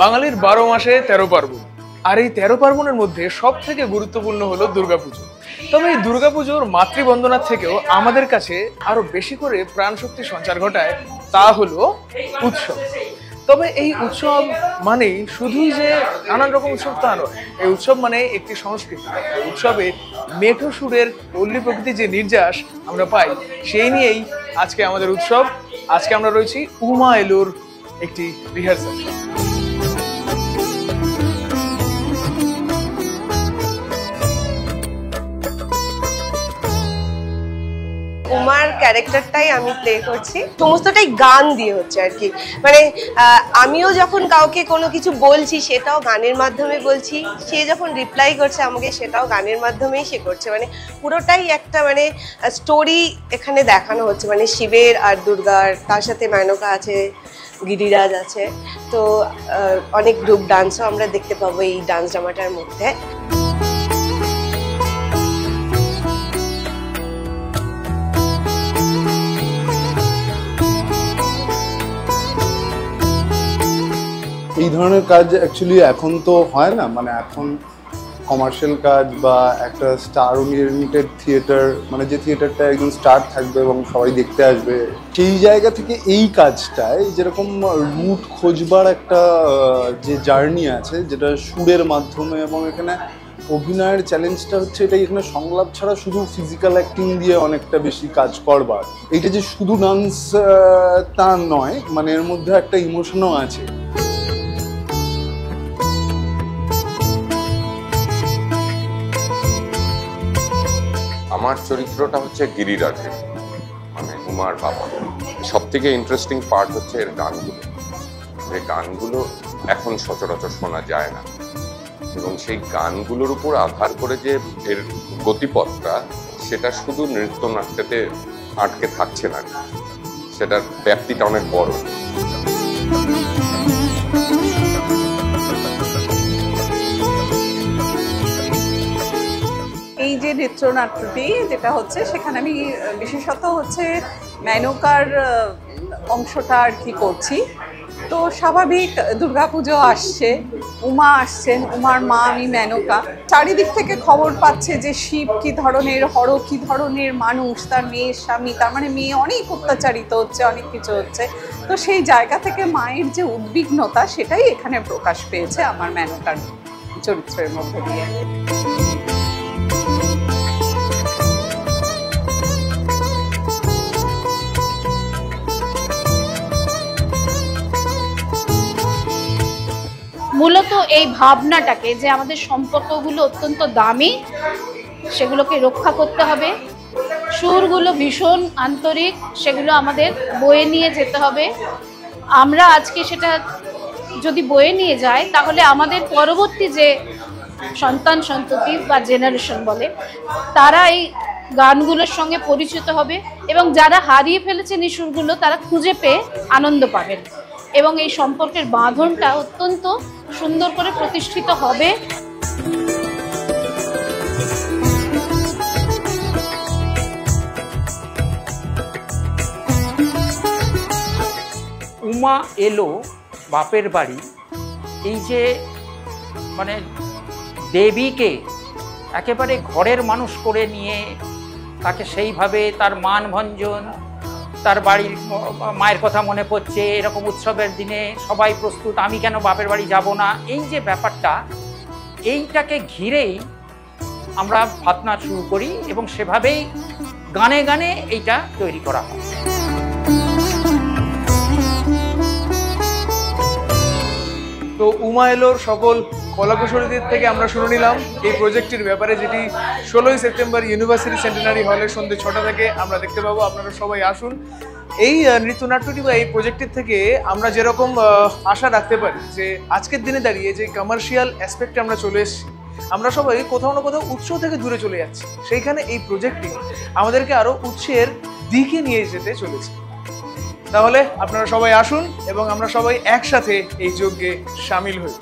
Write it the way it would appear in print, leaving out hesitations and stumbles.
বাঙালির 12 মাসে 13 পার্বণ, আর এই 13 পার্বণের মধ্যে সব থেকে গুরুত্বপূর্ণ হলো দুর্গাপুজো। তবে এই দুর্গাপুজোর মাতৃবন্দনার থেকেও আমাদের কাছে আরো বেশি করে প্রাণশক্তি সঞ্চার ঘটায় তা হলো উৎসব। তবে এই উৎসব মানেই শুধুই যে নানান রকম উৎসব তা নয়, এই উৎসব মানে একটি সংস্কৃতি। উৎসবে মেঠো সুরের পল্লী প্রকৃতির যে নির্যাস আমরা পাই, সেই নিয়েই আজকে আমাদের উৎসব। আজকে আমরা রয়েছি উমা এলোর একটি রিহার্সাল। উমার ক্যারেক্টারটাই আমি প্লে করছি, সমস্তটাই গান দিয়ে হচ্ছে আর কি। মানে আমিও যখন কাউকে কোনো কিছু বলছি সেটাও গানের মাধ্যমে বলছি, সে যখন রিপ্লাই করছে আমাকে সেটাও গানের মাধ্যমেই সে করছে। মানে পুরোটাই একটা মানে স্টোরি এখানে দেখানো হচ্ছে, মানে শিবের আর দুর্গার, তার সাথে মেনকা আছে, গিরিরাজ আছে। তো অনেক গ্রুপ ডান্সও আমরা দেখতে পাবো এই ডান্স ড্রামাটার মধ্যে। এই ধরনের কাজ অ্যাকচুয়ালি এখন তো হয় না, মানে এখন কমার্শিয়াল কাজ বা একটা স্টার ওরিয়েন্টেড থিয়েটার, মানে যে থিয়েটারটা একজন স্টার থাকবে এবং সবাই দেখতে আসবে, সেই জায়গা থেকে এই কাজটায় যেরকম রুট খোঁজবার একটা যে জার্নি আছে, যেটা সুরের মাধ্যমে, এবং এখানে অভিনয়ের চ্যালেঞ্জটা হচ্ছে এটাই, এখানে সংলাপ ছাড়া শুধু ফিজিক্যাল অ্যাক্টিং দিয়ে অনেকটা বেশি কাজ করবার। এইটা যে শুধু ডান্স তা নয়, মানে এর মধ্যে একটা ইমোশনও আছে। আমার চরিত্রটা হচ্ছে গিরিরাজের, মানে উমার বাবা। সব থেকে ইন্টারেস্টিং পার্ট হচ্ছে এর গানগুলো। এই গানগুলো এখন সচরাচর শোনা যায় না, এবং সেই গানগুলোর উপর আধার করে যে এর গতিপথটা, সেটা শুধু নৃত্যনাট্যতে আটকে থাকছে না, সেটার ব্যাপ্তিটা অনেক বড়। এই যে নৃত্যনাট্যটি যেটা হচ্ছে, সেখানে আমি বিশেষত হচ্ছে মেনকার অংশটা আর কি করছি। তো স্বাভাবিক দুর্গাপুজো আসছে, উমা আসছেন, উমার মা আমি মেনকা। চারিদিক থেকে খবর পাচ্ছে যে শিব কী ধরনের, হর কী ধরনের মানুষ, তার মেয়ের স্বামী, তার মানে মেয়ে অনেক অত্যাচারিত হচ্ছে, অনেক কিছু হচ্ছে। তো সেই জায়গা থেকে মায়ের যে উদ্বিগ্নতা, সেটাই এখানে প্রকাশ পেয়েছে আমার মেনকার চরিত্রের মধ্যে দিয়ে। মূলত এই ভাবনাটাকে যে আমাদের সম্পর্কগুলো অত্যন্ত দামি, সেগুলোকে রক্ষা করতে হবে। সুরগুলো ভীষণ আন্তরিক, সেগুলো আমাদের বয়ে নিয়ে যেতে হবে। আমরা আজকে সেটা যদি বয়ে নিয়ে যাই, তাহলে আমাদের পরবর্তী যে সন্তান সন্ততি বা জেনারেশন বলে, তারা এই গানগুলোর সঙ্গে পরিচিত হবে, এবং যারা হারিয়ে ফেলেছেন এই সুরগুলো, তারা খুঁজে পেয়ে আনন্দ পাবেন, এবং এই সম্পর্কের বাঁধনটা অত্যন্ত সুন্দর করে প্রতিষ্ঠিত হবে। উমা এলো বাপের বাড়ি, এই যে মানে দেবীকে একেবারে ঘরের মানুষ করে নিয়ে, তাকে সেইভাবে তার মান ভঞ্জন, তার বাড়ির মায়ের কথা মনে পড়ছে, এরকম উৎসবের দিনে সবাই প্রস্তুত, আমি কেন বাপের বাড়ি যাব না, এই যে ব্যাপারটা, এইটাকে ঘিরেই আমরা ভাবনা শুরু করি, এবং সেভাবেই গানে গানে এইটা তৈরি করা হয়। তো উমা এলোর সকল কলাকুশলীদের থেকে আমরা শুনে নিলাম এই প্রজেক্টটির ব্যাপারে, যেটি 16ই সেপ্টেম্বর ইউনিভার্সিটি সেন্টেনারি হলে সন্ধ্যে 6টা থেকে আমরা দেখতে পাবো। আপনারা সবাই আসুন। এই নৃত্যনাট্যটি বা এই প্রজেক্টের থেকে আমরা যেরকম আশা রাখতে পারি যে আজকের দিনে দাঁড়িয়ে যে কমার্শিয়াল অ্যাসপেক্টে আমরা চলে এসেছি, আমরা সবাই কোথাও না কোথাও উৎস থেকে দূরে চলে যাচ্ছি, সেইখানে এই প্রজেক্টটি আমাদেরকে আরও উৎসের দিকে নিয়ে যেতে চলেছে। তাহলে আপনারা সবাই আসুন এবং আমরা সবাই একসাথে এই যজ্ঞে সামিল হই।